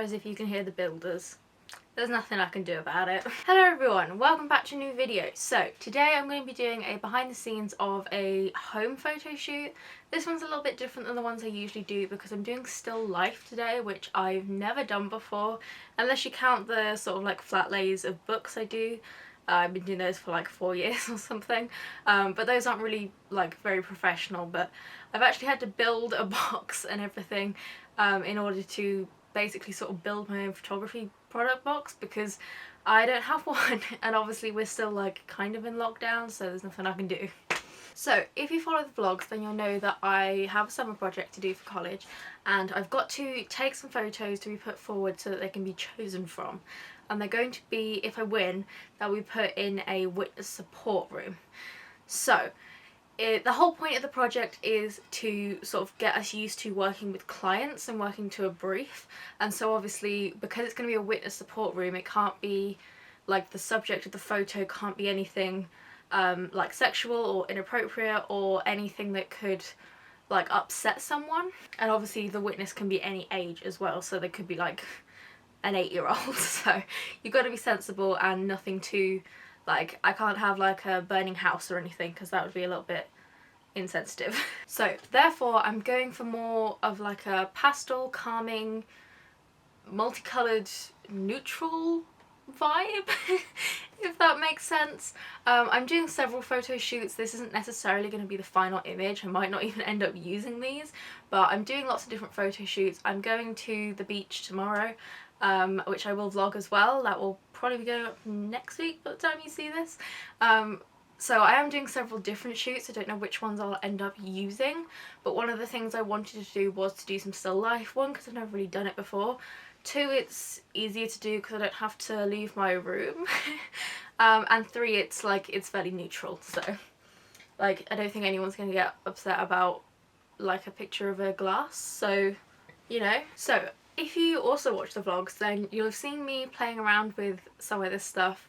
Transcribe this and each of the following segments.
as if you can hear the builders. There's nothing I can do about it. Hello everyone, welcome back to a new video. So today I'm going to be doing a behind the scenes of a home photo shoot. This one's a little bit different than the ones I usually do because I'm doing still life today, which I've never done before, unless you count the sort of like flat lays of books I do. I've been doing those for like 4 years or something, but those aren't really like very professional. But I've actually had to build a box and everything in order to basically sort of build my own photography product box because I don't have one, and obviously we're still like kind of in lockdown, so there's nothing I can do. So if you follow the vlogs, then you'll know that I have a summer project to do for college, and I've got to take some photos to be put forward so that they can be chosen from, and they're going to be, if I win, they'll be put in a witness support room. So the whole point of the project is to sort of get us used to working with clients and working to a brief, and so obviously because it's going to be a witness support room, it can't be like the subject of the photo can't be anything like sexual or inappropriate or anything that could like upset someone, and obviously the witness can be any age as well, so they could be like an 8-year-old, so you've got to be sensible and nothing too like, I can't have like a burning house or anything because that would be a little bit insensitive. So therefore I'm going for more of like a pastel, calming, multicolored, neutral vibe, if that makes sense. I'm doing several photo shoots. This isn't necessarily going to be the final image. I might not even end up using these, but I'm doing lots of different photo shoots. I'm going to the beach tomorrow, which I will vlog as well. That will probably be going up next week by the time you see this. So I am doing several different shoots. I don't know which ones I'll end up using, but one of the things I wanted to do was to do some still life. One, because I've never really done it before. Two, it's easier to do because I don't have to leave my room. And three, it's like, it's fairly neutral, so like I don't think anyone's gonna get upset about like a picture of a glass, so you know. So if you also watch the vlogs, then you'll have seen me playing around with some of this stuff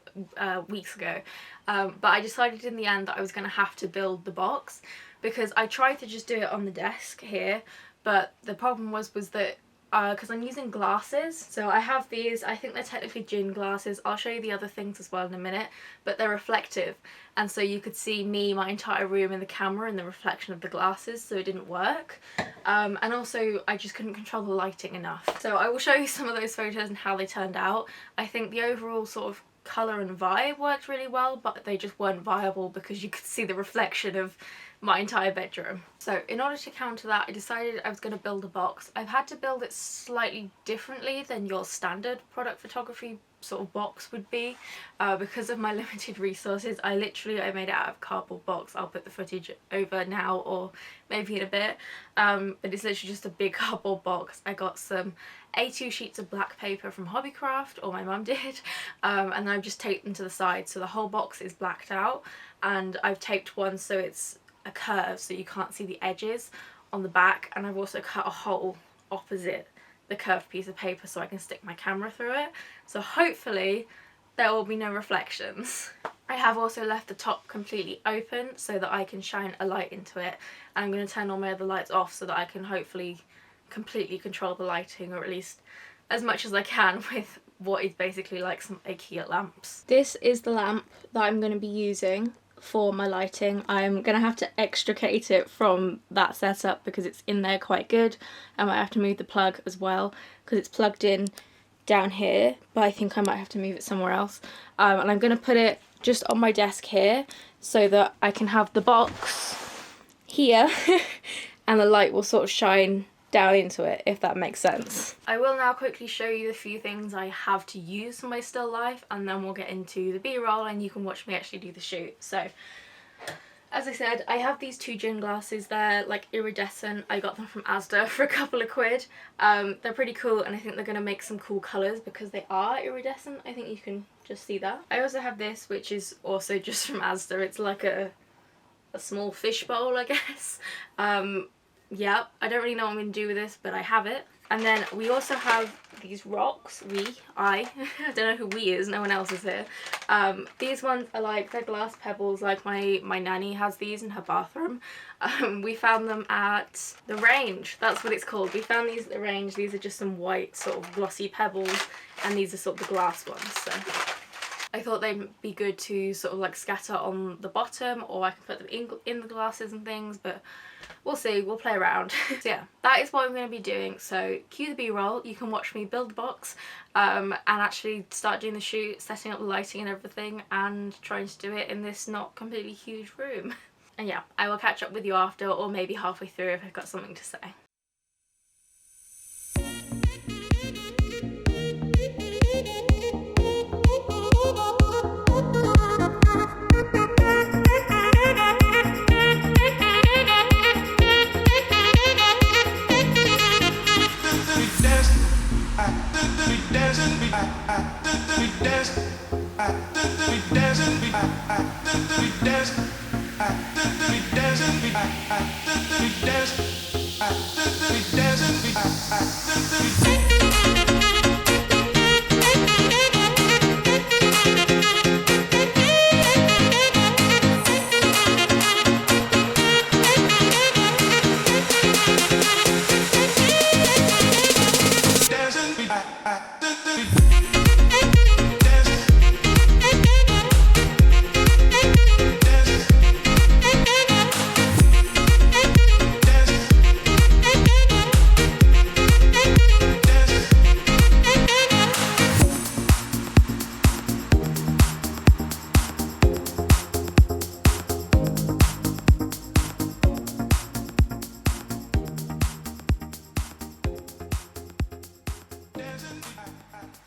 weeks ago, but I decided in the end that I was going to have to build the box because I tried to just do it on the desk here, but the problem was that because I'm using glasses, so I have these, I think they're technically gin glasses. I'll show you the other things as well in a minute, but they're reflective, and so you could see me, my entire room in the camera and the reflection of the glasses, so it didn't work. And also I just couldn't control the lighting enough. So I will show you some of those photos and how they turned out. I think the overall sort of colour and vibe worked really well, but they just weren't viable because you could see the reflection of my entire bedroom. So in order to counter that, I decided I was going to build a box. I've had to build it slightly differently than your standard product photography sort of box would be because of my limited resources. I made it out of cardboard box. I'll put the footage over now or maybe in a bit, but it's literally just a big cardboard box. I got some A2 sheets of black paper from Hobbycraft, or my mum did, and then I've just taped them to the side so the whole box is blacked out, and I've taped one so it's a curve so you can't see the edges on the back, and I've also cut a hole opposite the curved piece of paper so I can stick my camera through it, so hopefully there will be no reflections. I have also left the top completely open so that I can shine a light into it, and I'm going to turn all my other lights off so that I can hopefully completely control the lighting, or at least as much as I can with what is basically like some IKEA lamps. This is the lamp that I'm going to be using for my lighting. I'm gonna have to extricate it from that setup because it's in there quite good. I might have to move the plug as well because it's plugged in down here, but I think I might have to move it somewhere else. And I'm gonna put it just on my desk here so that I can have the box here and the light will sort of shine down into it, if that makes sense. I will now quickly show you the few things I have to use for my still life, and then we'll get into the b-roll and you can watch me actually do the shoot. So as I said, I have these 2 gin glasses. They're like iridescent. I got them from Asda for a couple of quid. They're pretty cool, and I think they're going to make some cool colours because they are iridescent. I think you can just see that. I also have this, which is also just from Asda. It's like a small fish bowl, I guess. Yeah, I don't really know what I'm going to do with this, but I have it. And then we also have these rocks. I don't know who we is, no one else is here. These ones are like, they're glass pebbles, like my nanny has these in her bathroom. We found them at the range, that's what it's called. We found these at the range. These are just some white sort of glossy pebbles, and these are sort of the glass ones. So I thought they'd be good to sort of like scatter on the bottom, or I can put them in the glasses and things, but we'll see, we'll play around. So yeah, that is what I'm going to be doing. So cue the b-roll, you can watch me build the box and actually start doing the shoot, setting up the lighting and everything, and trying to do it in this not completely huge room. And yeah, I will catch up with you after, or maybe halfway through if I've got something to say.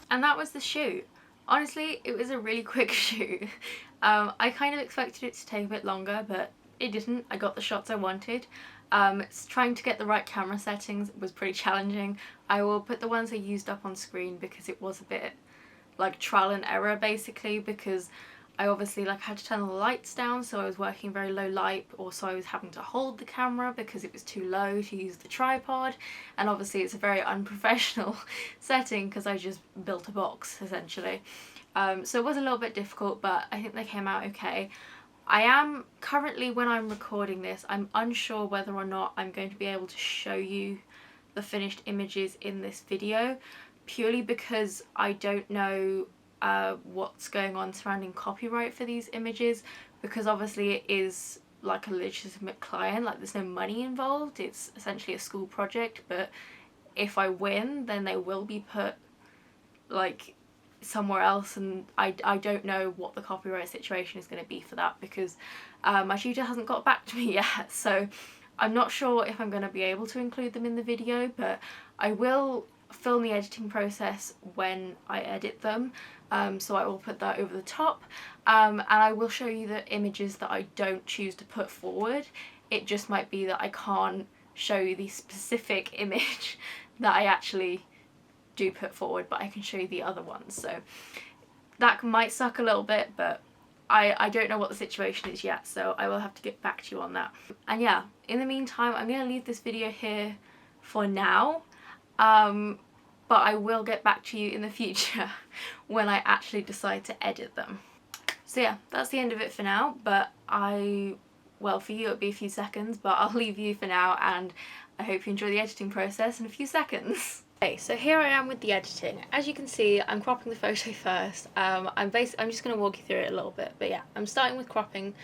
And that was the shoot. Honestly, it was a really quick shoot. I kind of expected it to take a bit longer, but it didn't. I got the shots I wanted. Trying to get the right camera settings was pretty challenging. I will put the ones I used up on screen because it was a bit like trial and error basically, because I obviously had to turn all the lights down, so I was working very low light. Also I was having to hold the camera because it was too low to use the tripod, and obviously it's a very unprofessional setting because I just built a box essentially. So it was a little bit difficult, but I think they came out okay. I am currently, when I'm recording this, I'm unsure whether or not I'm going to be able to show you the finished images in this video, purely because I don't know what's going on surrounding copyright for these images, because obviously it is like a legitimate client, like there's no money involved, it's essentially a school project, but if I win then they will be put like somewhere else, and I don't know what the copyright situation is going to be for that, because my tutor hasn't got back to me yet, so I'm not sure if I'm going to be able to include them in the video, but I will film the editing process when I edit them, so I will put that over the top, and I will show you the images that I don't choose to put forward. It just might be that I can't show you the specific image that I actually do put forward, but I can show you the other ones, so that might suck a little bit, but I don't know what the situation is yet, so I will have to get back to you on that. And yeah, in the meantime I'm going to leave this video here for now, but I will get back to you in the future when I actually decide to edit them. So yeah, that's the end of it for now, but well, for you it'll be a few seconds, but I'll leave you for now, and I hope you enjoy the editing process in a few seconds. Okay, so here I am with the editing. As you can see, I'm cropping the photo first. I'm just going to walk you through it a little bit, but yeah, I'm starting with cropping.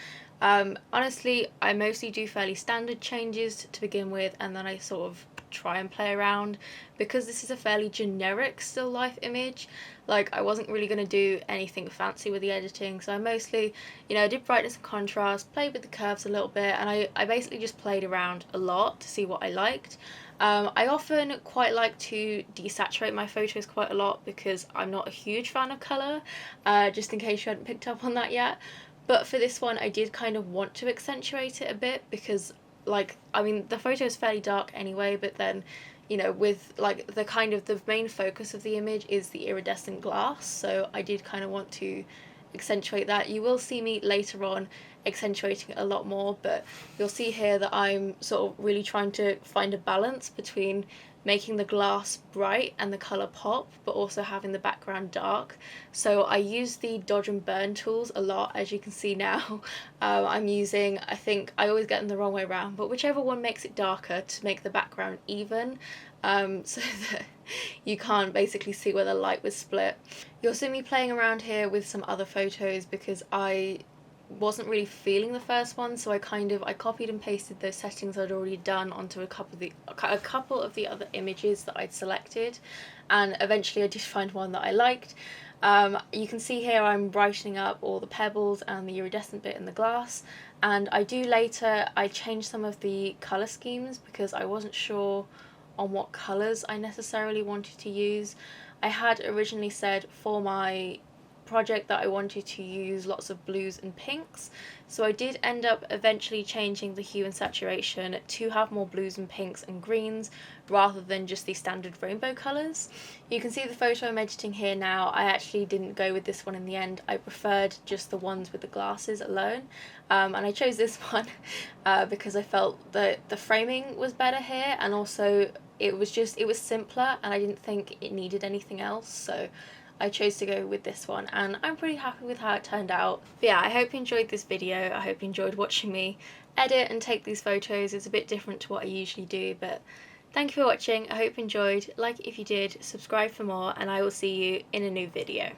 Honestly, I mostly do fairly standard changes to begin with, and then I sort of try and play around, because this is a fairly generic still life image. Like, I wasn't really going to do anything fancy with the editing, so I mostly, I did brightness and contrast, played with the curves a little bit, and I basically just played around a lot to see what I liked. I often quite like to desaturate my photos quite a lot, because I'm not a huge fan of colour, just in case you hadn't picked up on that yet. But for this one I did kind of want to accentuate it a bit, because the photo is fairly dark anyway, but then with the main focus of the image is the iridescent glass, so I did kind of want to accentuate that. You will see me later on accentuating it a lot more, but you'll see here that I'm sort of really trying to find a balance between making the glass bright and the colour pop, but also having the background dark. So I use the dodge and burn tools a lot, as you can see now. I'm using, I think I always get them the wrong way around, but whichever one makes it darker to make the background even, so that you can't basically see where the light was split. You'll see me playing around here with some other photos because I wasn't really feeling the first one, so I copied and pasted those settings I'd already done onto a couple of the other images that I'd selected, and eventually I did find one that I liked. You can see here I'm brightening up all the pebbles and the iridescent bit in the glass, and I changed some of the colour schemes because I wasn't sure on what colours I necessarily wanted to use. I had originally said for my project that I wanted to use lots of blues and pinks, so I did end up eventually changing the hue and saturation to have more blues and pinks and greens rather than just the standard rainbow colours. You can see the photo I'm editing here now. I actually didn't go with this one in the end. I preferred just the ones with the glasses alone, and I chose this one because I felt that the framing was better here, and also it was simpler and I didn't think it needed anything else, so I chose to go with this one, and I'm pretty happy with how it turned out. But yeah, I hope you enjoyed this video. I hope you enjoyed watching me edit and take these photos. It's a bit different to what I usually do, but thank you for watching. I hope you enjoyed. Like it if you did, subscribe for more, and I will see you in a new video.